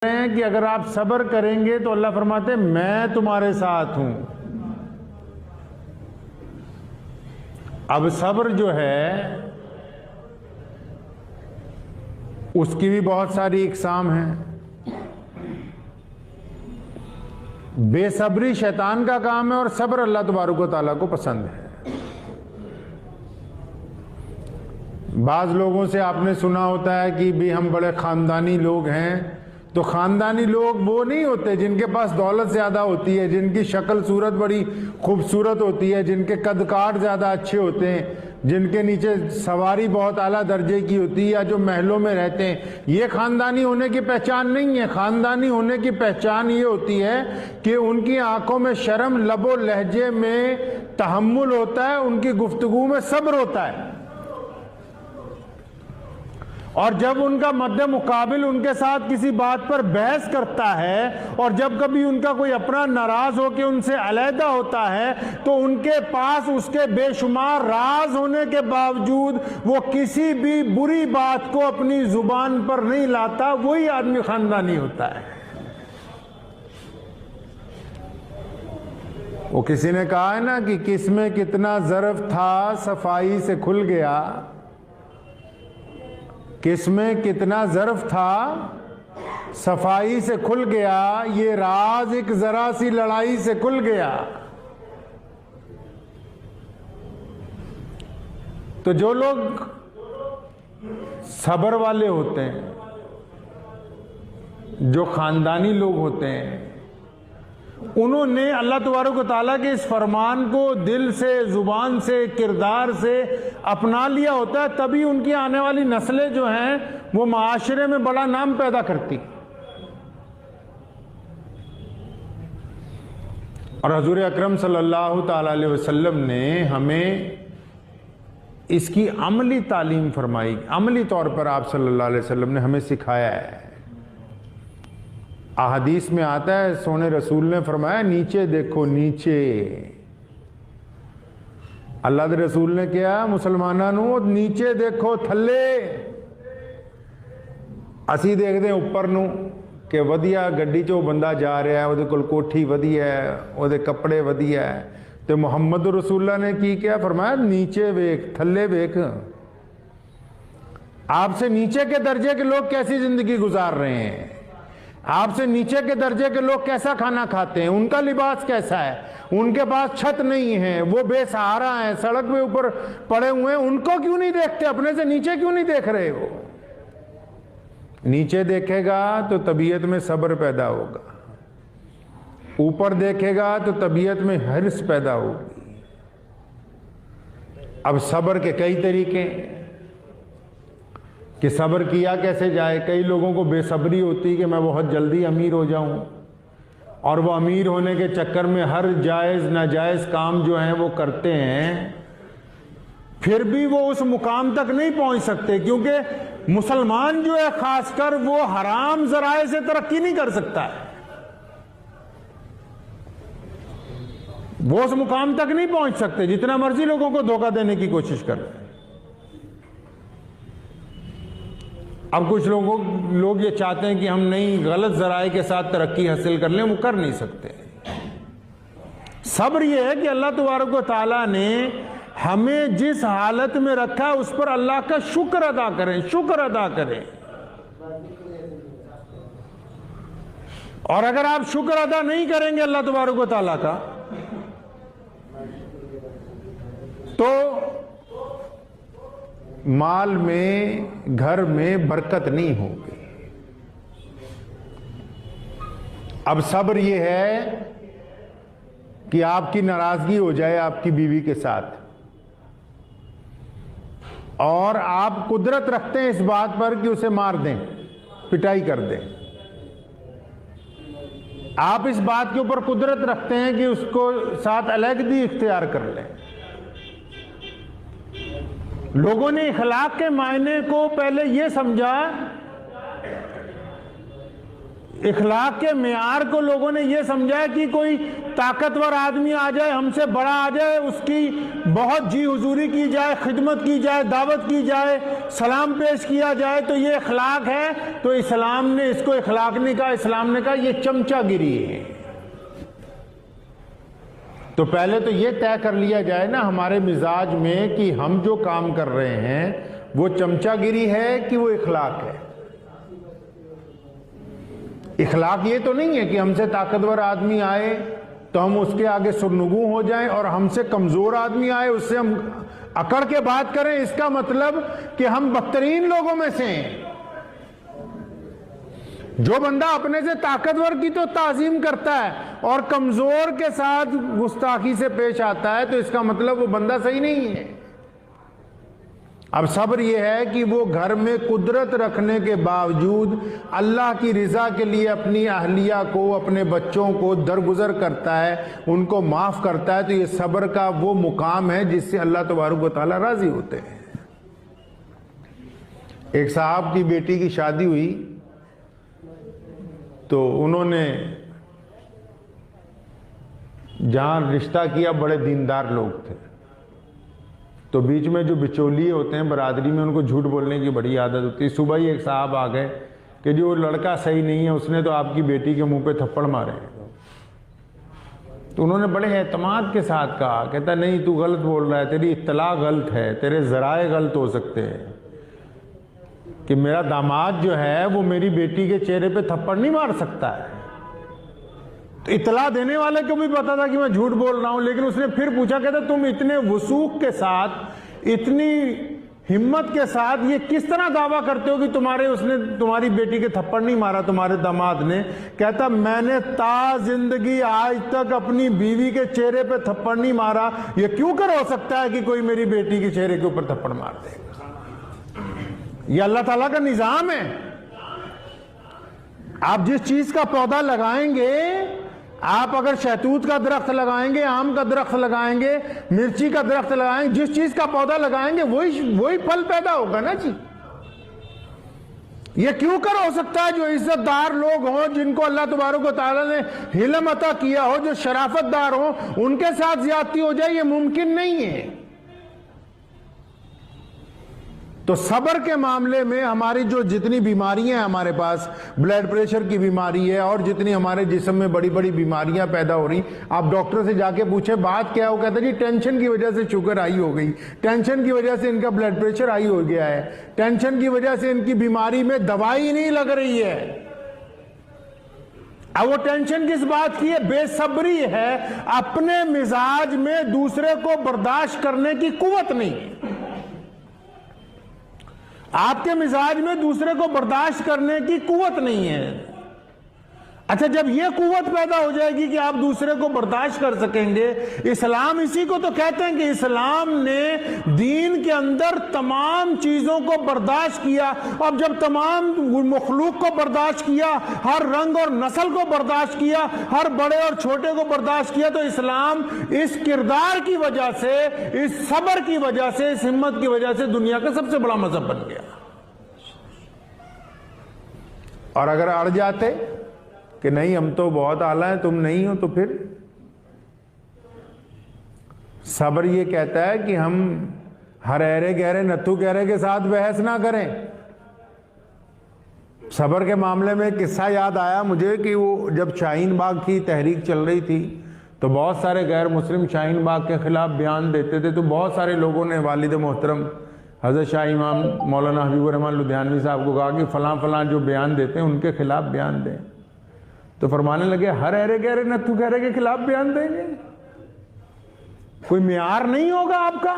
ہیں کہ اگر آپ صبر کریں گے تو اللہ فرماتے ہیں میں تمہارے ساتھ ہوں۔ اب صبر جو ہے اس کی بھی بہت ساری اقسام ہیں۔ بے صبری شیطان کا کام ہے اور صبر اللہ تبارک و تعالیٰ کو پسند ہے۔ بعض لوگوں سے آپ نے سنا ہوتا ہے کہ بھی ہم بڑے خاندانی لوگ ہیں، تو خاندانی لوگ وہ نہیں ہوتے جن کے پاس دولت زیادہ ہوتی ہے، جن کی شکل صورت بڑی خوبصورت ہوتی ہے، جن کے قد کاٹ زیادہ اچھے ہوتے ہیں، جن کے نیچے سواری بہت اعلیٰ درجے کی ہوتی ہے، یا جو محلوں میں رہتے ہیں۔ یہ خاندانی ہونے کی پہچان نہیں ہے۔ خاندانی ہونے کی پہچان یہ ہوتی ہے کہ ان کی آنکھوں میں شرم، لب و لہجے میں تحمل ہوتا ہے، ان کی گفتگو میں صبر ہوتا ہے، اور جب ان کا مد مقابل ان کے ساتھ کسی بات پر بحث کرتا ہے، اور جب کبھی ان کا کوئی اپنا ناراض ہو کے ان سے علیحدہ ہوتا ہے، تو ان کے پاس اس کے بے شمار راز ہونے کے باوجود وہ کسی بھی بری بات کو اپنی زبان پر نہیں لاتا۔ وہی آدمی خاندانی ہوتا ہے۔ وہ کسی نے کہا ہے نا کہ کس میں کتنا ظرف تھا صفائی سے کھل گیا، کس میں کتنا ظرف تھا صفائی سے کھل گیا، یہ راز ایک ذرا سی لڑائی سے کھل گیا۔ تو جو لوگ صبر والے ہوتے ہیں، جو خاندانی لوگ ہوتے ہیں، انہوں نے اللہ تبارک و تعالیٰ کے اس فرمان کو دل سے، زبان سے، کردار سے اپنا لیا ہوتا ہے، تبھی ان کی آنے والی نسلیں جو ہیں وہ معاشرے میں بڑا نام پیدا کرتی۔ اور حضور اکرم صلی اللہ تعالیٰ علیہ وسلم نے ہمیں اس کی عملی تعلیم فرمائی، عملی طور پر آپ صلی اللہ علیہ وسلم نے ہمیں سکھایا ہے۔ احادیث میں آتا ہے، سونے رسول نے فرمایا نیچے دیکھو، نیچے۔ اللہ کے رسول نے کیا مسلمانوں نیچے دیکھو، تھلے۔ اسی دیکھتے ہیں اوپر نو کہ ودیا گڈی چو بندہ جا رہا ہے، وہ دے کول کوٹھی ودیا ہے، وہ دے کپڑے ودیا ہے، تو محمد رسول اللہ نے کی کیا فرمایا نیچے ویکھ، تھلے ویکھ۔ آپ سے نیچے کے درجے کے لوگ کیسی زندگی گزار رہے ہیں، آپ سے نیچے کے درجے کے لوگ کیسا کھانا کھاتے ہیں، ان کا لباس کیسا ہے، ان کے پاس چھت نہیں ہے، وہ بے سہارا ہیں، سڑک پہ اوپر پڑے ہوئے ہیں، ان کو کیوں نہیں دیکھتے، اپنے سے نیچے کیوں نہیں دیکھ رہے ہو؟ نیچے دیکھے گا تو طبیعت میں صبر پیدا ہوگا، اوپر دیکھے گا تو طبیعت میں حرص پیدا ہوگی۔ اب صبر کے کئی طریقے کہ صبر کیا کیسے جائے۔ کئی لوگوں کو بے صبری ہوتی کہ میں بہت جلدی امیر ہو جاؤں، اور وہ امیر ہونے کے چکر میں ہر جائز ناجائز کام جو ہیں وہ کرتے ہیں، پھر بھی وہ اس مقام تک نہیں پہنچ سکتے، کیونکہ مسلمان جو ہے خاص کر وہ حرام ذرائع سے ترقی نہیں کر سکتا ہے، وہ اس مقام تک نہیں پہنچ سکتے جتنا مرضی لوگوں کو دھوکہ دینے کی کوشش کر رہے ہیں۔ اب کچھ لوگ یہ چاہتے ہیں کہ ہم نہیں غلط ذرائع کے ساتھ ترقی حاصل کر لیں، وہ کر نہیں سکتے۔ صبر یہ ہے کہ اللہ تبارک و تعالیٰ نے ہمیں جس حالت میں رکھا ہے اس پر اللہ کا شکر ادا کریں، شکر ادا کریں۔ اور اگر آپ شکر ادا نہیں کریں گے اللہ تبارک و تعالیٰ کا، تو مال میں، گھر میں برکت نہیں ہوگی۔ اب صبر یہ ہے کہ آپ کی ناراضگی ہو جائے آپ کی بیوی کے ساتھ، اور آپ قدرت رکھتے ہیں اس بات پر کہ اسے مار دیں، پٹائی کر دیں، آپ اس بات کے اوپر قدرت رکھتے ہیں کہ اس کو ساتھ علیحدگی اختیار کر لیں۔ لوگوں نے اخلاق کے معنی کو پہلے یہ سمجھا اخلاق کے معیار کو لوگوں نے یہ سمجھا ہے کہ کوئی طاقتور آدمی آ جائے، ہم سے بڑا آ جائے، اس کی بہت جی حضوری کی جائے، خدمت کی جائے، دعوت کی جائے، سلام پیش کیا جائے تو یہ اخلاق ہے۔ تو اسلام نے اس کو اخلاق نہیں کہا، اسلام نے کہا یہ چمچہ گیری ہے۔ تو پہلے تو یہ طے کر لیا جائے نا ہمارے مزاج میں کہ ہم جو کام کر رہے ہیں وہ چمچہ گیری ہے کہ وہ اخلاق ہے۔ اخلاق یہ تو نہیں ہے کہ ہم سے طاقتور آدمی آئے تو ہم اس کے آگے سرنگوں ہو جائیں، اور ہم سے کمزور آدمی آئے اس سے ہم اکڑ کے بات کریں، اس کا مطلب کہ ہم بدترین لوگوں میں سے ہیں۔ جو بندہ اپنے سے طاقتور کی تو تعظیم کرتا ہے اور کمزور کے ساتھ گستاخی سے پیش آتا ہے تو اس کا مطلب وہ بندہ صحیح نہیں ہے۔ اب صبر یہ ہے کہ وہ گھر میں قدرت رکھنے کے باوجود اللہ کی رضا کے لیے اپنی اہلیہ کو، اپنے بچوں کو درگزر کرتا ہے، ان کو معاف کرتا ہے۔ تو یہ صبر کا وہ مقام ہے جس سے اللہ تبارک و تعالیٰ راضی ہوتے ہیں۔ ایک صاحب کی بیٹی کی شادی ہوئی تو انہوں نے جہاں رشتہ کیا بڑے دیندار لوگ تھے، تو بیچ میں جو بچولیے ہوتے ہیں برادری میں ان کو جھوٹ بولنے کی بڑی عادت ہوتی ہے۔ صبح ہی ایک صاحب آ گئے کہ جو لڑکا صحیح نہیں ہے، اس نے تو آپ کی بیٹی کے منہ پہ تھپڑ مارے۔ تو انہوں نے بڑے اعتماد کے ساتھ کہا، کہتا نہیں تو غلط بول رہا ہے، تیری اطلاع غلط ہے، تیرے ذرائع غلط ہو سکتے ہیں کہ میرا داماد جو ہے وہ میری بیٹی کے چہرے پہ تھپڑ نہیں مار سکتا ہے۔ تو اطلاع دینے والے کو بھی پتا تھا کہ میں جھوٹ بول رہا ہوں، لیکن اس نے پھر پوچھا، کہتا تم اتنے وثوق کے ساتھ، اتنی ہمت کے ساتھ یہ کس طرح دعویٰ کرتے ہو کہ اس نے تمہاری بیٹی کے تھپڑ نہیں مارا تمہارے داماد نے؟ کہتا میں نے تا زندگی آج تک اپنی بیوی کے چہرے پہ تھپڑ نہیں مارا، یہ کیوں کر ہو سکتا ہے کہ کوئی میری بیٹی کے چہرے کے اوپر تھپڑ مار دے گا؟ یہ اللہ تعالیٰ کا نظام ہے۔ آپ جس چیز کا پودا لگائیں گے، آپ اگر شہتوت کا درخت لگائیں گے، آم کا درخت لگائیں گے، مرچی کا درخت لگائیں گے، جس چیز کا پودا لگائیں گے وہی پھل پیدا ہوگا نا جی۔ یہ کیوں کر ہو سکتا ہے جو عزت دار لوگ ہوں، جن کو اللہ تبارک و تعالیٰ نے علم عطا کیا ہو، جو شرافت دار ہوں، ان کے ساتھ زیادتی ہو جائے؟ یہ ممکن نہیں ہے۔ تو صبر کے معاملے میں ہماری جو جتنی بیماریاں ہیں ہمارے پاس، بلڈ پریشر کی بیماری ہے اور جتنی ہمارے جسم میں بڑی بڑی بیماریاں پیدا ہو رہی، آپ ڈاکٹر سے جا کے پوچھیں بات کیا، وہ کہتا ہے جی ٹینشن کی وجہ سے شوگر ہائی ہو گئی، ٹینشن کی وجہ سے ان کا بلڈ پریشر ہائی ہو گیا ہے، ٹینشن کی وجہ سے ان کی بیماری میں دوائی نہیں لگ رہی ہے۔ اب وہ ٹینشن کس بات کی ہے؟ بے صبری ہے، اپنے مزاج میں دوسرے کو برداشت کرنے کی قوت نہیں ہے۔ آپ کے مزاج میں دوسرے کو برداشت کرنے کی قوت نہیں ہے۔ اچھا، جب یہ قوت پیدا ہو جائے گی کہ آپ دوسرے کو برداشت کر سکیں گے، اسلام اسی کو تو کہتے ہیں کہ اسلام نے دین کے اندر تمام چیزوں کو برداشت کیا۔ اب جب تمام مخلوق کو برداشت کیا، ہر رنگ اور نسل کو برداشت کیا، ہر بڑے اور چھوٹے کو برداشت کیا، تو اسلام اس کردار کی وجہ سے، اس صبر کی وجہ سے، اس ہمت کی وجہ سے دنیا کا سب سے بڑا مذہب بن گیا۔ اور اگر اڑ جاتے کہ نہیں ہم تو بہت اعلیٰ ہیں، تم نہیں ہو، تو پھر صبر یہ کہتا ہے کہ ہم ہر ایرے گہرے نتھو گہرے کے ساتھ بحث نہ کریں۔ صبر کے معاملے میں ایک قصہ یاد آیا مجھے کہ وہ جب شاہین باغ کی تحریک چل رہی تھی تو بہت سارے غیر مسلم شاہین باغ کے خلاف بیان دیتے تھے، تو بہت سارے لوگوں نے والد محترم حضرت شاہ امام مولانا حبیب الرحمن لدھیانوی صاحب کو کہا کہ فلاں فلاں جو بیان دیتے ہیں ان کے خلاف بیان دیں۔ تو فرمانے لگے ہر ایرے گہرے نتھو گہرے کے خلاف بیان دیں گے؟ کوئی معیار نہیں ہوگا آپ کا؟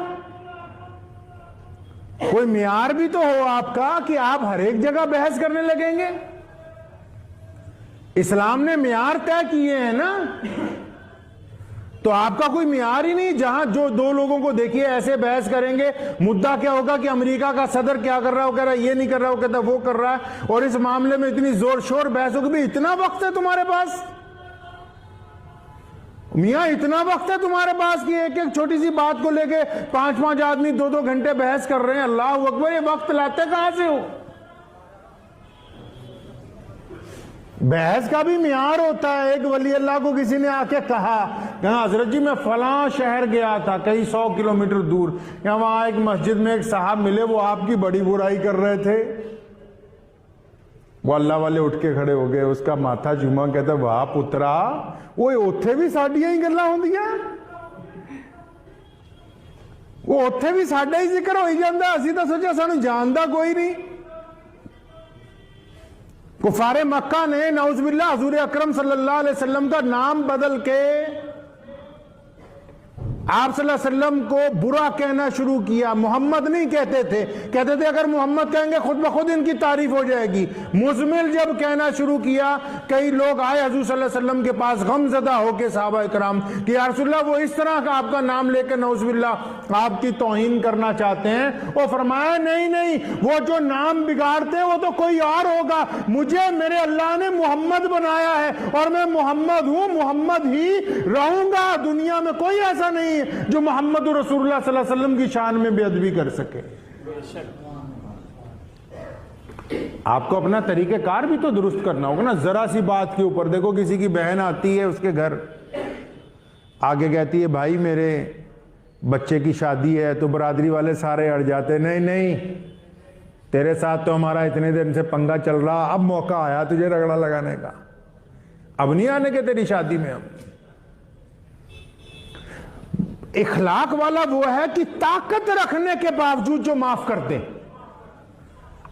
کوئی معیار بھی تو ہو آپ کا کہ آپ ہر ایک جگہ بحث کرنے لگیں گے؟ اسلام نے معیار طے کیے ہیں نا، تو آپ کا کوئی معیار ہی نہیں۔ جہاں جو دو لوگوں کو دیکھیے ایسے بحث کریں گے، مدعا کیا ہوگا کہ امریکہ کا صدر کیا کر رہا ہے، وہ کہہ رہا ہے یہ نہیں کر رہا، وہ کہتا ہے وہ کر رہا ہے، اور اس معاملے میں اتنی زور شور بحث ہوگی۔ اتنا وقت ہے تمہارے پاس؟ میاں اتنا وقت ہے تمہارے پاس کہ ایک ایک چھوٹی سی بات کو لے کے 5 آدمی 2 گھنٹے بحث کر رہے ہیں؟ اللہ اکبر، یہ وقت لاتے کہاں سے ہو؟ بحث کا بھی معیار ہوتا ہے. ایک ولی اللہ کو کسی نے آ کے کہا کہ حضرت جی میں فلاں شہر گیا تھا کئی 100 کلومیٹر دور, یا وہاں ایک مسجد میں ایک صاحب ملے, وہ آپ کی بڑی برائی کر رہے تھے. وہ اللہ والے اٹھ کے کھڑے ہو گئے, اس کا ماتھا چوما, کہتا واہ پترا, وہ اوتھے بھی ساڈیاں ہی گلاں ہوندیاں, وہ اوتھے بھی ساڈا ہی ذکر ہوئی جاندہ, اسی تو سوچا سانو جاندہ کوئی نہیں. کفار مکہ نے نعوذ باللہ حضور اکرم صلی اللہ علیہ وسلم کا نام بدل کے آپ صلی اللہ علیہ وسلم کو برا کہنا شروع کیا. محمد نہیں کہتے تھے, کہتے تھے اگر محمد کہیں گے خود بخود ان کی تعریف ہو جائے گی. مزمل جب کہنا شروع کیا, کئی لوگ آئے حضور صلی اللہ علیہ وسلم کے پاس غم زدہ ہو کے صحابہ کرام کہ یا رسول اللہ وہ اس طرح کا آپ کا نام لے کے نعوذ باللہ آپ کی توہین کرنا چاہتے ہیں. وہ فرمایا نہیں نہیں, وہ جو نام بگاڑتے ہیں وہ تو کوئی اور ہوگا, مجھے میرے اللہ نے محمد بنایا ہے اور میں محمد ہوں, محمد ہی رہوں گا. دنیا میں کوئی ایسا نہیں جو محمد رسول اللہ صلی اللہ علیہ وسلم کی شان میں بے ادبی کر سکے. آپ کو اپنا طریقہ کار بھی تو درست کرنا ہوگا نا. ذرا سی بات کے اوپر دیکھو, کسی کی بہن آتی ہے اس کے گھر, آگے کہتی ہے بھائی میرے بچے کی شادی ہے, تو برادری والے سارے اڑ جاتے, نہیں نہیں تیرے ساتھ تو ہمارا اتنے دن سے پنگا چل رہا, اب موقع آیا تجھے رگڑا لگانے کا, اب نہیں آنے کے تیری شادی میں. ہم اخلاق والا وہ ہے کہ طاقت رکھنے کے باوجود جو معاف کرتے.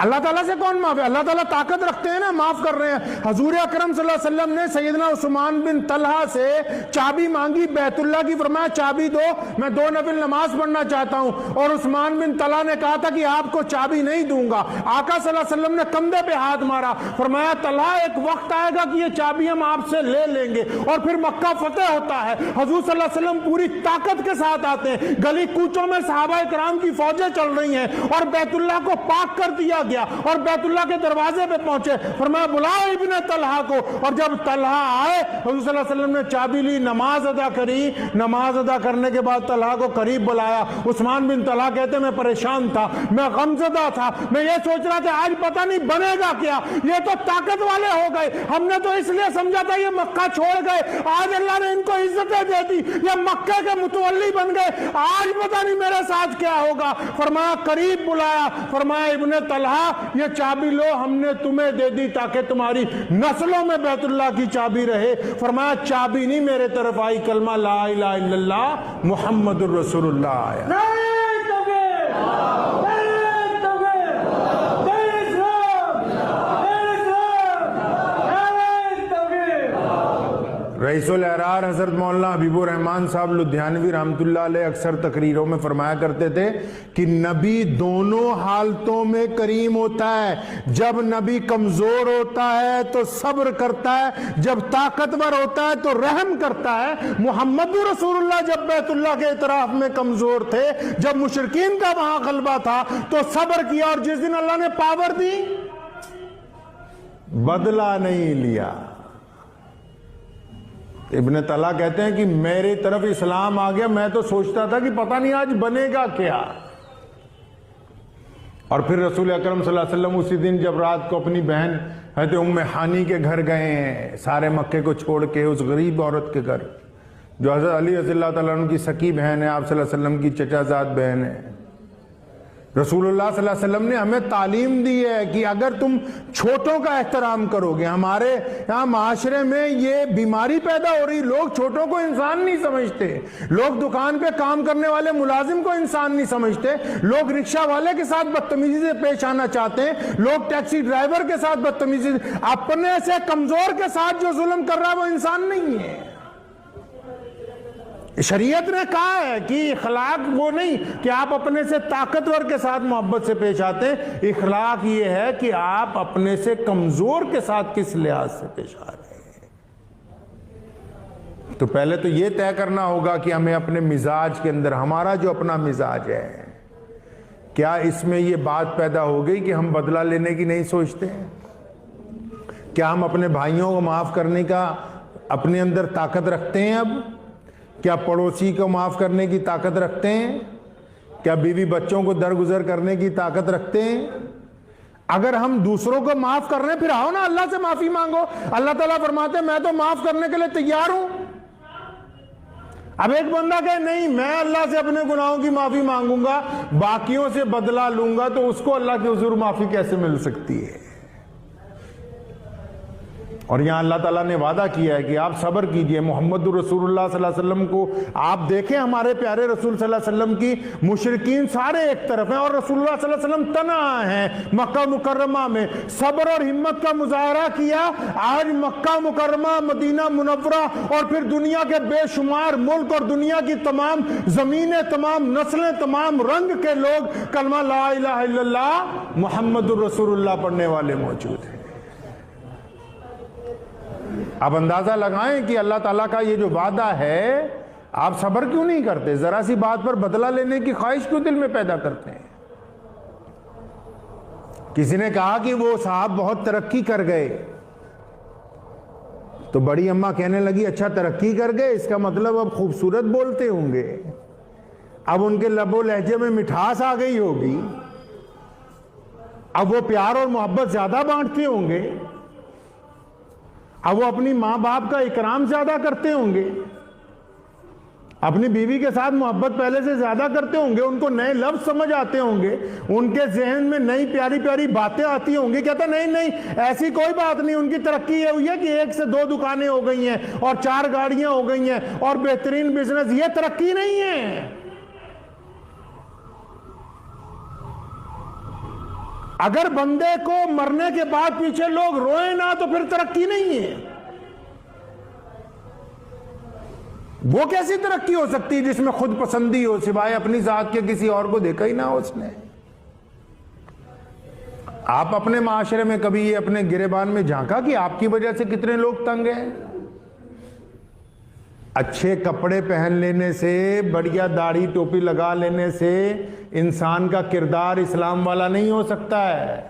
اللہ تعالیٰ سے کون معاف ہے؟ اللہ تعالیٰ طاقت رکھتے ہیں نا, معاف کر رہے ہیں. حضور اکرم صلی اللہ علیہ وسلم نے سیدنا عثمان بن طلحہ سے چابی مانگی بیت اللہ کی, فرمایا چابی دو, میں 2 نفل نماز پڑھنا چاہتا ہوں. اور عثمان بن طلحہ نے کہا تھا کہ آپ کو چابی نہیں دوں گا. آقا صلی اللہ علیہ وسلم نے کندھے پہ ہاتھ مارا, فرمایا طلحہ ایک وقت آئے گا کہ یہ چابی ہم آپ سے لے لیں گے. اور پھر مکہ فتح ہوتا ہے, حضور صلی اللہ علیہ وسلم پوری طاقت کے ساتھ آتے ہیں, گلی کوچوں میں صحابہ کرام کی فوجیں چل رہی ہیں, اور بیت اللہ کو پاک کر دیا گیا, اور بیت اللہ کے دروازے پہ پہنچے, فرمایا بلاؤ ابن طلحہ کو. اور جب طلحہ آئے, حضور صلی اللہ علیہ وسلم نے چابی لی, نماز ادا کری. نماز ادا کرنے کے بعد طلحہ کو قریب بلایا. عثمان بن طلحہ کہتے میں پریشان تھا, میں غمزدہ تھا, میں یہ سوچ رہا تھا آج پتہ نہیں بنے گا کیا, یہ تو طاقت والے ہو گئے, ہم نے تو اس لیے سمجھا تھا یہ مکہ چھوڑ گئے, آج اللہ نے ان کو عزتیں دے دی, یہ مکہ کے متولی بن گئے, آج پتہ نہیں میرے ساتھ کیا ہوگا. فرمایا قریب بلایا, فرمایا ابن طلحہ یہ چابی لو, ہم نے تمہیں دے دی تاکہ تمہاری نسلوں میں بیت اللہ کی چابی رہے. فرمایا چابی نہیں میرے طرف آئی, کلمہ لا الہ الا اللہ محمد الرسول اللہ آیا. رئیس الاحرار حضرت مولانا حبیب الرحمان صاحب لدھیانوی رحمۃ اللہ علیہ اکثر تقریروں میں فرمایا کرتے تھے کہ نبی دونوں حالتوں میں کریم ہوتا ہے. جب نبی کمزور ہوتا ہے تو صبر کرتا ہے, جب طاقتور ہوتا ہے تو رحم کرتا ہے. محمد رسول اللہ جب بیت اللہ کے اطراف میں کمزور تھے, جب مشرکین کا وہاں غلبہ تھا تو صبر کیا, اور جس دن اللہ نے پاور دی بدلہ نہیں لیا. ابن طلحہ کہتے ہیں کہ میری طرف اسلام آ گیا, میں تو سوچتا تھا کہ پتہ نہیں آج بنے گا کیا. اور پھر رسول اکرم صلی اللہ علیہ وسلم اسی دن جب رات کو اپنی بہن حضرت ام ہانی کے گھر گئے ہیں, سارے مکے کو چھوڑ کے, اس غریب عورت کے گھر جو حضرت علی رضی اللہ تعالیٰ عنہ کی سکی بہن ہے, آپ صلی اللہ علیہ وسلم کی چچا زاد بہن ہے. رسول اللہ صلی اللہ علیہ وسلم نے ہمیں تعلیم دی ہے کہ اگر تم چھوٹوں کا احترام کرو گے, ہمارے یہاں معاشرے میں یہ بیماری پیدا ہو رہی, لوگ چھوٹوں کو انسان نہیں سمجھتے, لوگ دکان پہ کام کرنے والے ملازم کو انسان نہیں سمجھتے, لوگ رکشہ والے کے ساتھ بدتمیزی سے پیش آنا چاہتے ہیں, لوگ ٹیکسی ڈرائیور کے ساتھ بدتمیزی, اپنے سے کمزور کے ساتھ جو ظلم کر رہا ہے وہ انسان نہیں ہے. شریعت نے کہا ہے کہ اخلاق وہ نہیں کہ آپ اپنے سے طاقتور کے ساتھ محبت سے پیش آتے ہیں, اخلاق یہ ہے کہ آپ اپنے سے کمزور کے ساتھ کس لحاظ سے پیش آ رہے ہیں. تو پہلے تو یہ طے کرنا ہوگا کہ ہمیں اپنے مزاج کے اندر, ہمارا جو اپنا مزاج ہے, کیا اس میں یہ بات پیدا ہو گئی کہ ہم بدلہ لینے کی نہیں سوچتے ہیں؟ کیا ہم اپنے بھائیوں کو معاف کرنے کا اپنے اندر طاقت رکھتے ہیں؟ اب کیا پڑوسی کو معاف کرنے کی طاقت رکھتے ہیں؟ کیا بیوی بچوں کو درگزر کرنے کی طاقت رکھتے ہیں؟ اگر ہم دوسروں کو معاف کر رہے ہیں پھر آؤ نا اللہ سے معافی مانگو. اللہ تعالیٰ فرماتے ہیں میں تو معاف کرنے کے لیے تیار ہوں. اب ایک بندہ کہے نہیں میں اللہ سے اپنے گناہوں کی معافی مانگوں گا باقیوں سے بدلہ لوں گا, تو اس کو اللہ کے حضور معافی کیسے مل سکتی ہے؟ اور یہاں اللہ تعالیٰ نے وعدہ کیا ہے کہ آپ صبر کیجئے. محمد رسول اللہ صلی اللہ علیہ وسلم کو آپ دیکھیں, ہمارے پیارے رسول صلی اللہ علیہ وسلم کی مشرکین سارے ایک طرف ہیں اور رسول اللہ صلی اللہ علیہ وسلم تنہا ہیں مکہ مکرمہ میں. صبر اور ہمت کا مظاہرہ کیا. آج مکہ مکرمہ, مدینہ منورہ اور پھر دنیا کے بے شمار ملک اور دنیا کی تمام زمینیں, تمام نسلیں, تمام رنگ کے لوگ کلمہ لا الہ الا اللہ محمد رسول اللہ پڑھنے والے موجود ہیں. آپ اندازہ لگائیں کہ اللہ تعالیٰ کا یہ جو وعدہ ہے, آپ صبر کیوں نہیں کرتے؟ ذرا سی بات پر بدلہ لینے کی خواہش کیوں دل میں پیدا کرتے ہیں؟ کسی نے کہا کہ وہ صاحب بہت ترقی کر گئے, تو بڑی اماں کہنے لگی اچھا ترقی کر گئے, اس کا مطلب اب خوبصورت بولتے ہوں گے, اب ان کے لب و لہجے میں مٹھاس آ گئی ہوگی, اب وہ پیار اور محبت زیادہ بانٹتے ہوں گے, اب وہ اپنی ماں باپ کا اکرام زیادہ کرتے ہوں گے, اپنی بیوی کے ساتھ محبت پہلے سے زیادہ کرتے ہوں گے, ان کو نئے لفظ سمجھ آتے ہوں گے, ان کے ذہن میں نئی پیاری پیاری باتیں آتی ہوں گی. کہتا نہیں ایسی کوئی بات نہیں, ان کی ترقی یہ ہوئی ہے کہ 1 سے 2 دکانیں ہو گئی ہیں اور 4 گاڑیاں ہو گئی ہیں اور بہترین بزنس. یہ ترقی نہیں ہے. اگر بندے کو مرنے کے بعد پیچھے لوگ روئیں نہ تو پھر ترقی نہیں ہے. وہ کیسی ترقی ہو سکتی جس میں خود پسندی ہو, سوائے اپنی ذات کے کسی اور کو دیکھا ہی نہ ہو اس نے. آپ اپنے معاشرے میں کبھی یہ اپنے گریبان میں جھانکا کہ آپ کی وجہ سے کتنے لوگ تنگ ہیں؟ اچھے کپڑے پہن لینے سے, بڑھیا داڑھی ٹوپی لگا لینے سے انسان کا کردار اسلام والا نہیں ہو سکتا ہے.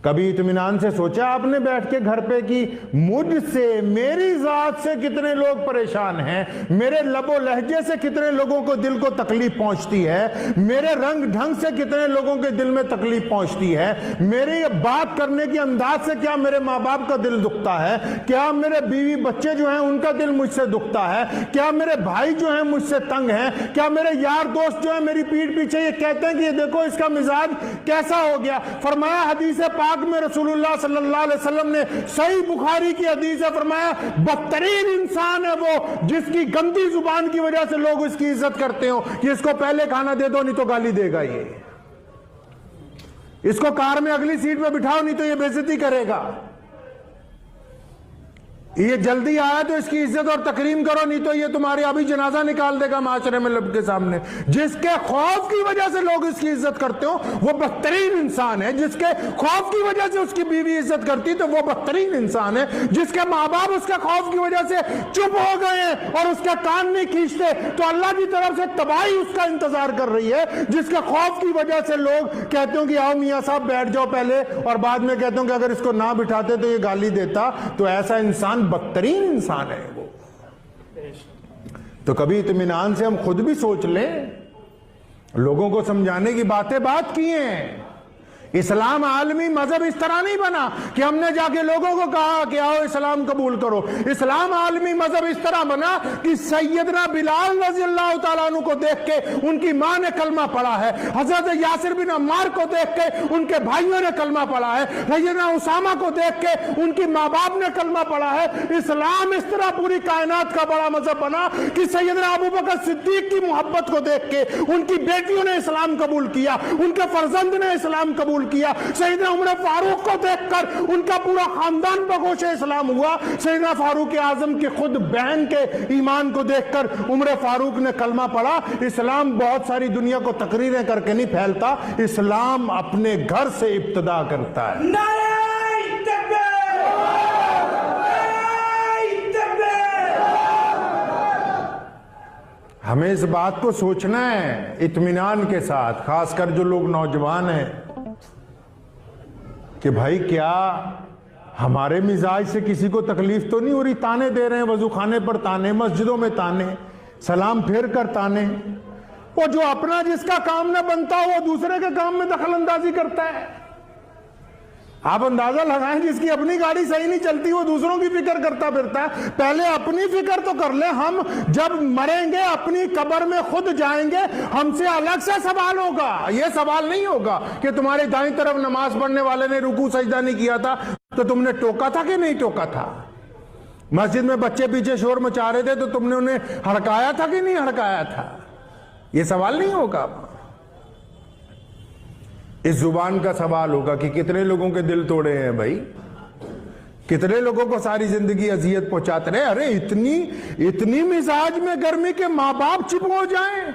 کبھی اطمینان سے سوچا آپ نے بیٹھ کے گھر پہ کہ مجھ سے, میری ذات سے کتنے لوگ پریشان ہیں, میرے لب و لہجے سے کتنے لوگوں کو دل کو تکلیف پہنچتی ہے, میرے رنگ ڈھنگ سے کتنے لوگوں کے دل میں تکلیف پہنچتی ہے, میرے یہ بات کرنے کی انداز سے کیا میرے ماں باپ کا دل دکھتا ہے, کیا میرے بیوی بچے جو ہیں ان کا دل مجھ سے دکھتا ہے, کیا میرے بھائی جو ہیں مجھ سے تنگ ہیں, کیا میرے یار دوست جو ہیں میری پیٹھ پیچھے یہ کہتے ہیں کہ یہ دیکھو اس کا مزاج کیسا ہو گیا. فرمایا حدیث پاک میں رسول اللہ صلی اللہ علیہ وسلم نے, صحیح بخاری کی حدیث ہے, فرمایا بدترین انسان ہے وہ جس کی گندی زبان کی وجہ سے لوگ اس کی عزت کرتے ہوں کہ اس کو پہلے کھانا دے دو نہیں تو گالی دے گا, یہ اس کو کار میں اگلی سیٹ پہ بٹھاؤ نہیں تو یہ بے عزتی کرے گا, یہ جلدی آیا تو اس کی عزت اور تکریم کرو نہیں تو یہ تمہارے ابھی جنازہ نکال دے گا معاشرے میں لب کے سامنے. جس کے خوف کی وجہ سے لوگ اس کی عزت کرتے ہو وہ بدترین انسان ہے. جس کے خوف کی وجہ سے اس کی بیوی عزت کرتی تو وہ بدترین انسان ہے. جس کے ماں باپ اس کے خوف کی وجہ سے چپ ہو گئے ہیں اور اس کے کان نہیں کھینچتے تو اللہ کی طرف سے تباہی اس کا انتظار کر رہی ہے. جس کے خوف کی وجہ سے لوگ کہتے ہیں کہ آؤ میاں صاحب بیٹھ جاؤ پہلے, اور بعد میں کہتے ہیں کہ اگر اس کو نہ بٹھاتے تو یہ گالی دیتا, تو ایسا انسان بدترین انسان ہے وہ. تو کبھی اطمینان سے ہم خود بھی سوچ لیں, لوگوں کو سمجھانے کی باتیں بات کی ہیں. اسلام عالمی مذہب اس طرح نہیں بنا کہ ہم نے جا کے لوگوں کو کہا کہ آؤ اسلام قبول کرو. اسلام عالمی مذہب اس طرح بنا کہ سیدنا بلال رضی اللہ تعالیٰ عنہ کو دیکھ کے ان کی ماں نے کلمہ پڑھا ہے, حضرت یاسر بن عمار کو دیکھ کے ان کے بھائیوں نے کلمہ پڑھا ہے, سیدنا اسامہ کو دیکھ کے ان کی ماں باپ نے کلمہ پڑھا ہے. اسلام اس طرح پوری کائنات کا بڑا مذہب بنا کہ سیدنا ابو بکر صدیق کی محبت کو دیکھ کے ان کی بیٹیوں نے اسلام قبول کیا, ان کے فرزند نے اسلام قبول کیا. سیدنا عمر فاروق کو دیکھ کر ان کا پورا خاندان بگوش اسلام ہوا. سیدنا فاروق اعظم کی خود بہن کے ایمان کو دیکھ کر عمر فاروق نے کلمہ پڑھا. اسلام بہت ساری دنیا کو تقریریں کر کے نہیں پھیلتا, اسلام اپنے گھر سے ابتدا کرتا ہے. ہمیں اس بات کو سوچنا ہے اطمینان کے ساتھ, خاص کر جو لوگ نوجوان ہیں, کہ بھائی کیا ہمارے مزاج سے کسی کو تکلیف تو نہیں ہو رہی؟ تانے دے رہے ہیں, وضو خانے پر تانے, مسجدوں میں تانے, سلام پھیر کر تانے. وہ جو اپنا جس کا کام نہ بنتا ہو وہ دوسرے کے کام میں دخل اندازی کرتا ہے. آپ اندازہ لگائیں جس کی اپنی گاڑی صحیح نہیں چلتی وہ دوسروں کی فکر کرتا پھرتا ہے. پہلے اپنی فکر تو کر لیں. ہم جب مریں گے اپنی قبر میں خود جائیں گے, ہم سے الگ سے سوال ہوگا. یہ سوال نہیں ہوگا کہ تمہارے دائیں طرف نماز پڑھنے والے نے رکوع سجدہ نہیں کیا تھا تو تم نے ٹوکا تھا کہ نہیں ٹوکا تھا. مسجد میں بچے پیچھے شور مچا رہے تھے تو تم نے انہیں ہڑکایا تھا کہ نہیں ہڑکایا تھا. یہ سوال نہیں ہوگا. اس زبان کا سوال ہوگا کہ کتنے لوگوں کے دل توڑے ہیں بھائی, کتنے لوگوں کو ساری زندگی اذیت پہنچاتے رہے. ارے اتنی مزاج میں گرمی کے ماں باپ چپ ہو جائیں.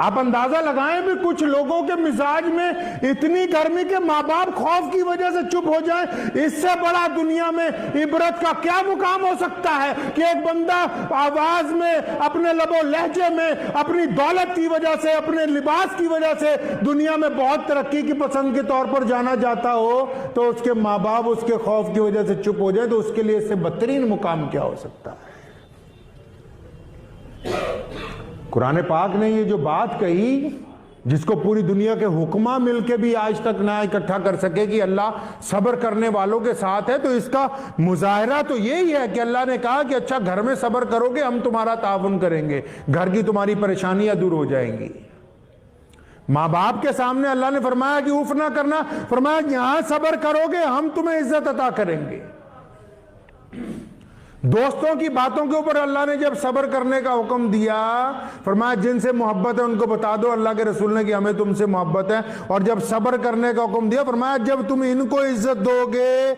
آپ اندازہ لگائیں بھی کچھ لوگوں کے مزاج میں اتنی گرمی کے ماں باپ خوف کی وجہ سے چپ ہو جائیں. اس سے بڑا دنیا میں عبرت کا کیا مقام ہو سکتا ہے کہ ایک بندہ آواز میں, اپنے لب و لہجے میں, اپنی دولت کی وجہ سے, اپنے لباس کی وجہ سے دنیا میں بہت ترقی کی پسند کے طور پر جانا جاتا ہو تو اس کے ماں باپ اس کے خوف کی وجہ سے چپ ہو جائے, تو اس کے لیے اس سے بدترین مقام کیا ہو سکتا ہے. قرآن پاک نے یہ جو بات کہی جس کو پوری دنیا کے حکماں مل کے بھی آج تک نہ اکٹھا کر سکے کہ اللہ صبر کرنے والوں کے ساتھ ہے, تو اس کا مظاہرہ تو یہی ہے کہ اللہ نے کہا کہ اچھا گھر میں صبر کرو گے ہم تمہارا تعاون کریں گے, گھر کی تمہاری پریشانیاں دور ہو جائیں گی. ماں باپ کے سامنے اللہ نے فرمایا کہ اوف نہ کرنا, فرمایا یہاں صبر کرو گے ہم تمہیں عزت عطا کریں گے. دوستوں کی باتوں کے اوپر اللہ نے جب صبر کرنے کا حکم دیا, فرمایا جن سے محبت ہے ان کو بتا دو اللہ کے رسول نے کہ ہمیں تم سے محبت ہے, اور جب صبر کرنے کا حکم دیا فرمایا جب تم ان کو عزت دو گے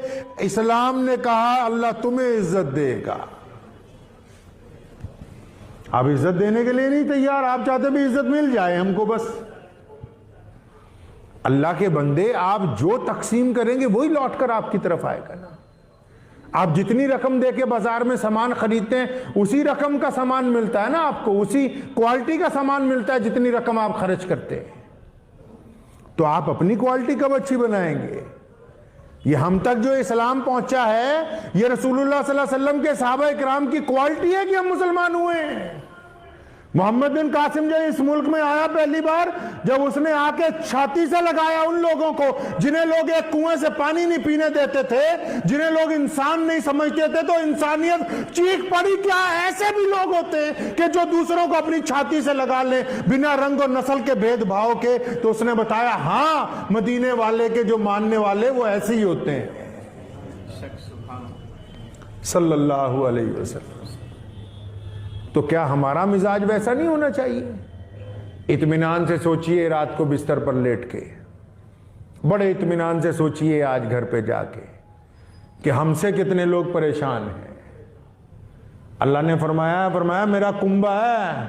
اسلام نے کہا اللہ تمہیں عزت دے گا. آپ عزت دینے کے لیے نہیں تیار, آپ چاہتے بھی عزت مل جائے ہم کو بس. اللہ کے بندے آپ جو تقسیم کریں گے وہی لوٹ کر آپ کی طرف آئے گا نا. آپ جتنی رقم دے کے بازار میں سامان خریدتے ہیں اسی رقم کا سامان ملتا ہے نا آپ کو, اسی کوالٹی کا سامان ملتا ہے جتنی رقم آپ خرچ کرتے ہیں. تو آپ اپنی کوالٹی کب اچھی بنائیں گے؟ یہ ہم تک جو اسلام پہنچا ہے یہ رسول اللہ صلی اللہ علیہ وسلم کے صحابہ اکرام کی کوالٹی ہے کہ ہم مسلمان ہوئے ہیں. محمد بن قاسم جو اس ملک میں آیا پہلی بار, جب اس نے آ کے چھاتی سے لگایا ان لوگوں کو جنہیں لوگ ایک کنویں سے پانی نہیں پینے دیتے تھے, جنہیں لوگ انسان نہیں سمجھتے تھے, تو انسانیت چیخ پڑی. کیا ایسے بھی لوگ ہوتے ہیں کہ جو دوسروں کو اپنی چھاتی سے لگا لیں بنا رنگ اور نسل کے بھید بھاؤ کے؟ تو اس نے بتایا ہاں مدینے والے کے جو ماننے والے وہ ایسے ہی ہوتے ہیں صلی اللہ علیہ وسلم. تو کیا ہمارا مزاج ویسا نہیں ہونا چاہیے؟ اطمینان سے سوچئے رات کو بستر پر لیٹ کے, بڑے اطمینان سے سوچئے آج گھر پہ جا کے کہ ہم سے کتنے لوگ پریشان ہیں. اللہ نے فرمایا میرا کنبہ ہے.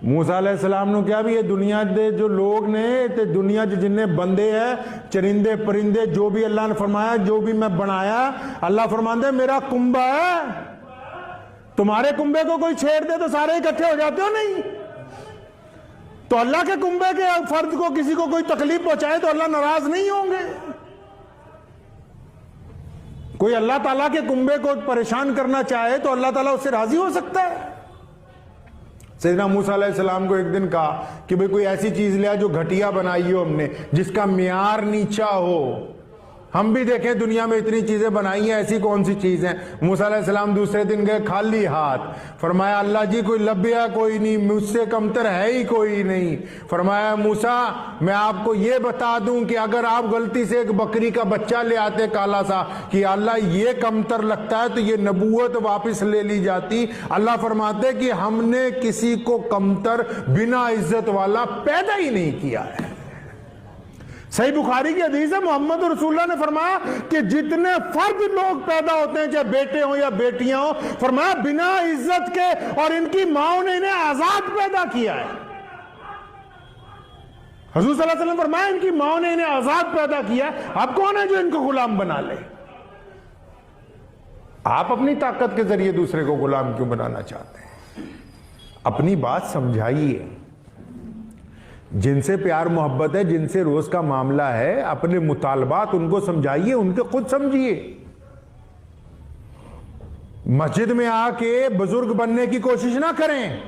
موسیٰ علیہ السلام نے کیا بھی یہ دنیا دے جو لوگ نے تے دنیا جننے بندے ہیں چرندے پرندے جو بھی اللہ نے فرمایا جو بھی میں بنایا, اللہ فرماندے میرا کنبہ ہے. تمہارے کنبے کو کوئی چھیڑ دے تو سارے اکٹھے ہو جاتے ہو نہیں؟ تو اللہ کے کنبے کے فرد کو کسی کو کوئی تکلیف پہنچائے تو اللہ ناراض نہیں ہوں گے؟ کوئی اللہ تعالیٰ کے کنبے کو پریشان کرنا چاہے تو اللہ تعالیٰ اس سے راضی ہو سکتا ہے؟ سیدنا موسیٰ علیہ السلام کو ایک دن کہا کہ بھئی کوئی ایسی چیز لیا جو گھٹیا بنائی ہو ہم نے, جس کا معیار نیچا ہو. ہم بھی دیکھیں دنیا میں اتنی چیزیں بنائی ہیں, ایسی کون سی چیز ہیں؟ موسیٰ علیہ السلام دوسرے دن گئے خالی ہاتھ. فرمایا اللہ جی کوئی لبیا کوئی نہیں, مجھ سے کمتر ہے ہی کوئی نہیں. فرمایا موسیٰ میں آپ کو یہ بتا دوں کہ اگر آپ غلطی سے ایک بکری کا بچہ لے آتے کالا سا کہ اللہ یہ کمتر لگتا ہے تو یہ نبوت واپس لے لی جاتی. اللہ فرماتے کہ ہم نے کسی کو کمتر بنا عزت والا پیدا ہی نہیں کیا ہے. صحیح بخاری کی حدیث ہے, محمد رسول اللہ نے فرمایا کہ جتنے فرد لوگ پیدا ہوتے ہیں چاہے بیٹے ہوں یا بیٹیاں ہوں, فرمایا بنا عزت کے, اور ان کی ماؤں نے انہیں آزاد پیدا کیا ہے. حضور صلی اللہ علیہ وسلم فرمایا ان کی ماؤں نے انہیں آزاد پیدا کیا ہے. اب کون ہے جو ان کو غلام بنا لے؟ آپ اپنی طاقت کے ذریعے دوسرے کو غلام کیوں بنانا چاہتے ہیں؟ اپنی بات سمجھائیے. جن سے پیار محبت ہے, جن سے روز کا معاملہ ہے, اپنے مطالبات ان کو سمجھائیے, ان کے خود سمجھیے. مسجد میں آ کے بزرگ بننے کی کوشش نہ کریں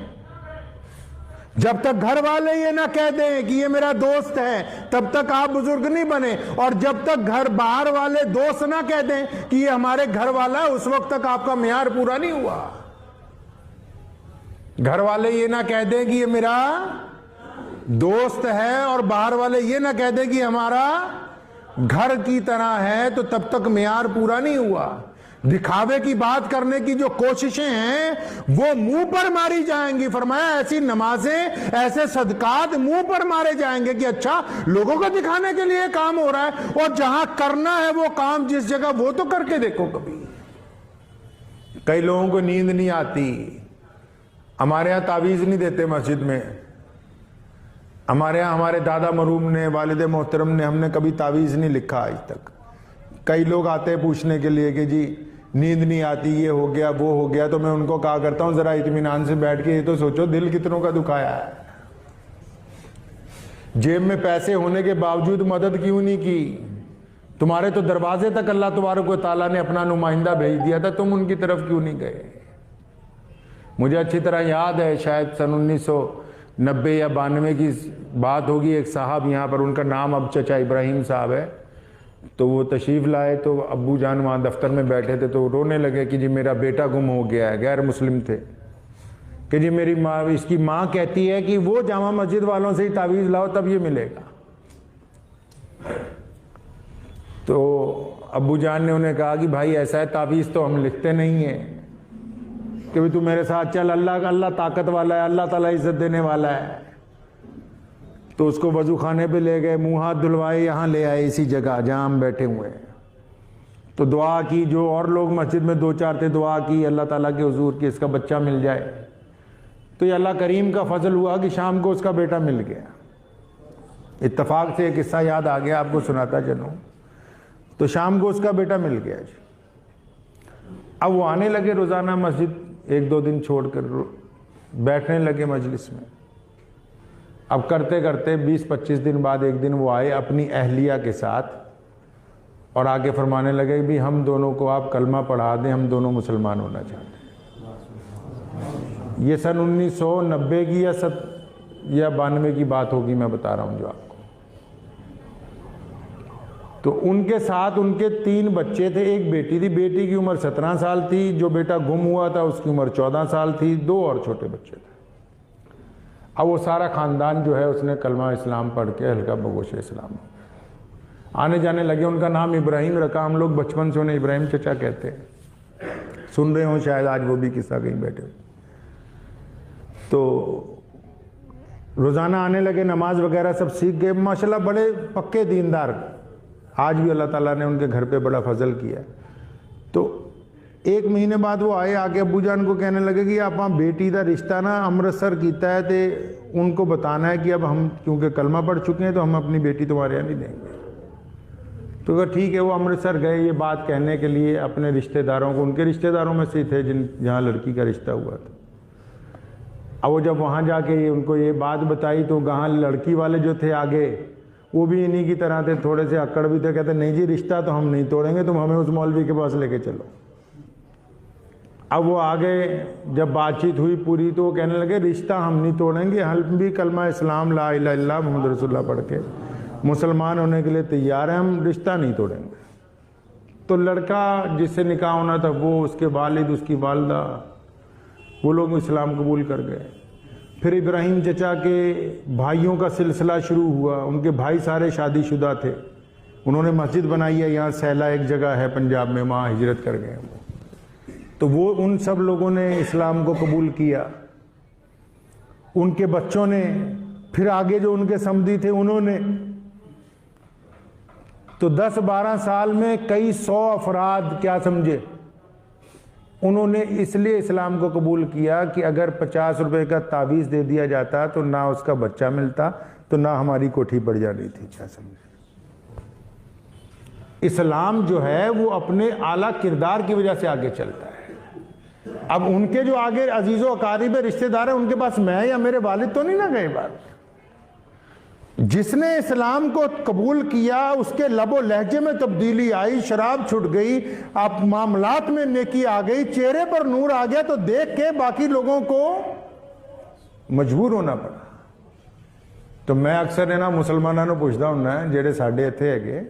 جب تک گھر والے یہ نہ کہہ دیں کہ یہ میرا دوست ہے، تب تک آپ بزرگ نہیں بنے، اور جب تک گھر باہر والے دوست نہ کہہ دیں کہ یہ ہمارے گھر والا ہے، اس وقت تک آپ کا معیار پورا نہیں ہوا۔ گھر والے یہ نہ کہہ دیں کہ یہ میرا دوست ہے اور باہر والے یہ نہ کہہ دیں کہ ہمارا گھر کی طرح ہے، تو تب تک معیار پورا نہیں ہوا۔ دکھاوے کی بات کرنے کی جو کوششیں ہیں وہ منہ پر ماری جائیں گی۔ فرمایا ایسی نمازیں، ایسے صدقات منہ پر مارے جائیں گے کہ اچھا لوگوں کو دکھانے کے لیے کام ہو رہا ہے، اور جہاں کرنا ہے وہ کام جس جگہ، وہ تو کر کے دیکھو کبھی۔ کئی لوگوں کو نیند نہیں آتی، ہمارے ہاں تعویذ نہیں دیتے مسجد میں، ہمارے ہاں ہمارے دادا مرحوم نے، والد محترم نے، ہم نے کبھی تعویذ نہیں لکھا آج تک۔ کئی لوگ آتے ہیں پوچھنے کے لیے کہ جی نیند نہیں آتی، یہ ہو گیا وہ ہو گیا، تو میں ان کو کہا کرتا ہوں ذرا اطمینان سے بیٹھ کے یہ تو سوچو دل کتنوں کا دکھایا ہے، جیب میں پیسے ہونے کے باوجود مدد کیوں نہیں کی؟ تمہارے تو دروازے تک اللہ تبارک و تعالیٰ نے اپنا نمائندہ بھیج دیا تھا، تم ان کی طرف کیوں نہیں گئے؟ مجھے اچھی طرح یاد ہے، شاید سن 1990 یا 92 کی بات ہوگی، ایک صاحب یہاں پر، ان کا نام اب چچا ابراہیم صاحب ہے، تو وہ تشریف لائے، تو ابو جان وہاں دفتر میں بیٹھے تھے، تو رونے لگے کہ جی میرا بیٹا گم ہو گیا ہے، غیر مسلم تھے، کہ جی میری ماں، اس کی ماں کہتی ہے کہ وہ جامع مسجد والوں سے ہی تعویذ لاؤ تب یہ ملے گا۔ تو ابو جان نے انہیں کہا کہ بھائی ایسا ہے، تعویذ تو ہم لکھتے نہیں ہیں، کہ بھی تو میرے ساتھ چل، اللہ طاقت والا ہے، اللہ تعالیٰ عزت دینے والا ہے۔ تو اس کو وضو خانے پہ لے گئے، منہ ہاتھ دھلوائے، یہاں لے آئے اسی جگہ جہاں ہم بیٹھے ہوئے ہیں، تو دعا کی، جو اور لوگ مسجد میں 2-4 تھے، دعا کی اللہ تعالیٰ کے حضور کہ اس کا بچہ مل جائے۔ تو یہ اللہ کریم کا فضل ہوا کہ شام کو اس کا بیٹا مل گیا۔ اتفاق سے ایک قصہ یاد آ گیا، آپ کو سناتا چلوں۔ تو شام کو اس کا بیٹا مل گیا جی۔ اب وہ آنے لگے روزانہ مسجد، 1-2 دن چھوڑ کر بیٹھنے لگے مجلس میں۔ اب کرتے کرتے 20-25 دن بعد ایک دن وہ آئے اپنی اہلیہ کے ساتھ، اور آگے فرمانے لگے بھی ہم دونوں کو آپ کلمہ پڑھا دیں، ہم دونوں مسلمان ہونا چاہتے ہیں۔ یہ سن 1990 کی یا 92 کی بات ہوگی، میں بتا رہا ہوں جو آپ کو۔ تو ان کے ساتھ ان کے 3 بچے تھے، ایک بیٹی تھی، بیٹی کی عمر 17 سال تھی، جو بیٹا گم ہوا تھا اس کی عمر 14 سال تھی، 2 اور چھوٹے بچے تھے۔ اب وہ سارا خاندان جو ہے اس نے کلمہ اسلام پڑھ کے ہلکا بگوش اسلام آنے جانے لگے۔ ان کا نام ابراہیم رکھا، ہم لوگ بچپن سے انہیں ابراہیم چچا کہتے ہیں، سن رہے ہوں شاید آج وہ بھی قصہ کہیں بیٹھے۔ تو روزانہ آنے لگے، نماز وغیرہ سب سیکھ گئے، ماشاءاللہ بڑے پکے دیندار، آج بھی اللہ تعالیٰ نے ان کے گھر پہ بڑا فضل کیا۔ تو 1 مہینے بعد وہ آئے، آگے ابو جان کو کہنے لگے کہ آپ وہاں بیٹی دا رشتہ نا امرتسر کیتا ہے، تے ان کو بتانا ہے کہ اب ہم کیونکہ کلمہ پڑھ چکے ہیں تو ہم اپنی بیٹی تمہارے یہاں نہیں دیں گے۔ تو کہا ٹھیک ہے، وہ امرتسر گئے یہ بات کہنے کے لیے اپنے رشتہ داروں کو، ان کے رشتہ داروں میں سے تھے جہاں لڑکی کا رشتہ ہوا تھا۔ اب وہ جب وہاں جا کے ان کو یہ بات بتائی تو وہاں لڑکی والے جو تھے آگے، وہ بھی انہی کی طرح تھے، تھوڑے سے اکڑ بھی تھے، کہتے نہیں جی رشتہ تو ہم نہیں توڑیں گے، تم ہمیں اس مولوی کے پاس لے کے چلو۔ اب وہ آگے جب بات چیت ہوئی پوری تو وہ کہنے لگے رشتہ ہم نہیں توڑیں گے، ہم بھی کلمہ اسلام لا الہ الا اللہ محمد رسول اللہ پڑھ کے مسلمان ہونے کے لیے تیار ہیں، ہم رشتہ نہیں توڑیں گے۔ تو لڑکا جس سے نکاح ہونا تھا وہ، اس کے والد، اس کی والدہ، وہ لوگ اسلام قبول کر گئے۔ پھر ابراہیم چچا کے بھائیوں کا سلسلہ شروع ہوا، ان کے بھائی سارے شادی شدہ تھے، انہوں نے مسجد بنائی ہے یہاں سیلا ایک جگہ ہے پنجاب میں، وہاں ہجرت کر گئے وہ، تو وہ ان سب لوگوں نے اسلام کو قبول کیا۔ ان کے بچوں نے، پھر آگے جو ان کے سمدھی تھے انہوں نے، تو 10-12 سال میں کئی 100 افراد، کیا سمجھے، انہوں نے اس لیے اسلام کو قبول کیا کہ اگر 50 روپے کا تعویذ دے دیا جاتا تو نہ اس کا بچہ ملتا تو نہ ہماری کوٹھی پڑ جانی تھی، کیا سمجھے۔ اسلام جو ہے وہ اپنے اعلیٰ کردار کی وجہ سے آگے چلتا ہے۔ اب ان کے جو آگے عزیز و اقارب رشتہ دار ہیں، ان کے پاس میں یا میرے والد تو نہیں نہ گئے بات، جس نے اسلام کو قبول کیا اس کے لب و لہجے میں تبدیلی آئی، شراب چھٹ گئی، اب معاملات میں نیکی آ گئی، چہرے پر نور آ گیا، تو دیکھ کے باقی لوگوں کو مجبور ہونا پڑا۔ تو میں اکثر نا مسلمانوں کو پوچھتا ہوں نا جڑے ساڈے اتنے ہے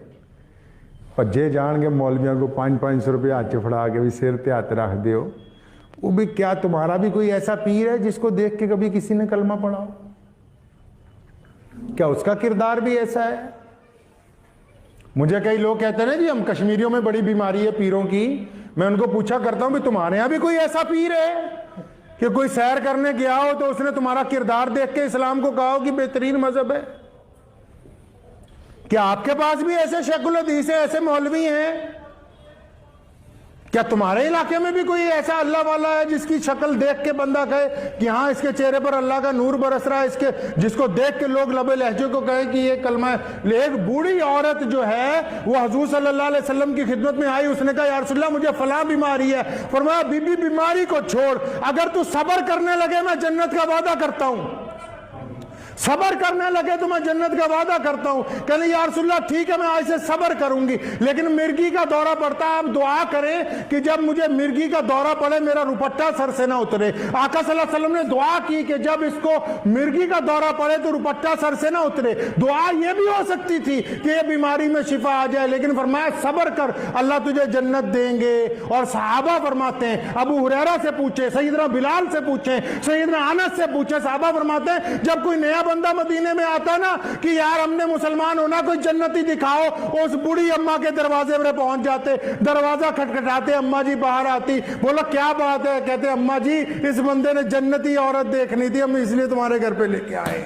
بھجے جان گے مولویاں کو 500 روپے ہاتھ فڑا کے بھی سر تے ہاتھ رکھ دیو، وہ بھی کیا تمہارا بھی کوئی ایسا پیر ہے جس کو دیکھ کے کبھی کسی نے کلمہ پڑھا ہو؟ کیا اس کا کردار بھی ایسا ہے؟ مجھے کئی لوگ کہتے ہیں جی ہم کشمیریوں میں بڑی بیماری ہے پیروں کی، میں ان کو پوچھا کرتا ہوں بھی تمہارے یہاں بھی کوئی ایسا پیر ہے کہ کوئی سیر کرنے گیا ہو تو اس نے تمہارا کردار دیکھ کے اسلام کو کہا ہو کہ بہترین مذہب ہے؟ کیا آپ کے پاس بھی ایسے شیخ الحدیث ہیں، ایسے مولوی ہیں؟ کیا تمہارے علاقے میں بھی کوئی ایسا اللہ والا ہے جس کی شکل دیکھ کے بندہ کہے کہ ہاں اس کے چہرے پر اللہ کا نور برس رہا ہے، جس کو دیکھ کے لوگ لبے لہجے کو کہے کہ یہ کلمہ ہے؟ ایک بوڑھی عورت جو ہے وہ حضور صلی اللہ علیہ وسلم کی خدمت میں آئی، اس نے کہا یا رسول اللہ مجھے فلاں بیماری ہے، فرمایا بی بی بیماری کو چھوڑ، اگر تو صبر کرنے لگے میں جنت کا وعدہ کرتا ہوں، صبر کرنے لگے تو میں جنت کا وعدہ کرتا ہوں۔ کہنے یا رسول اللہ ٹھیک ہے میں آج سے صبر کروں گی، لیکن مرگی کا دورہ پڑتا ہے، آپ دعا کریں کہ جب مجھے مرگی کا دورہ پڑے میرا روپٹہ سر سے نہ اترے۔ آقا صلی اللہ علیہ وسلم نے دعا کی کہ جب اس کو مرگی کا دورہ پڑے تو روپٹہ سر سے نہ اترے۔ دعا یہ بھی ہو سکتی تھی کہ یہ بیماری میں شفا آ جائے، لیکن فرمایا صبر کر اللہ تجھے جنت دیں گے۔ اور صحابہ فرماتے ہیں، ابو ہریرہ سے پوچھے، سیدنا بلال سے پوچھیں، سیدنا انس سے پوچھے، صحابہ فرماتے ہیں جب کوئی نیا بندہ مدینے میں آتا نا کہ یار ہم نے مسلمان ہونا، کوئی جنتی دکھاؤ، اس بڑی اماں کے دروازے پر پہنچ جاتے، دروازہ کھٹکھٹاتے، اماں جی باہر آتی، بولا کیا بات ہے؟ کہتے اماں جی اس بندے نے جنتی عورت دیکھنی تھی، ہم اس لیے تمہارے گھر پہ لے کے آئے۔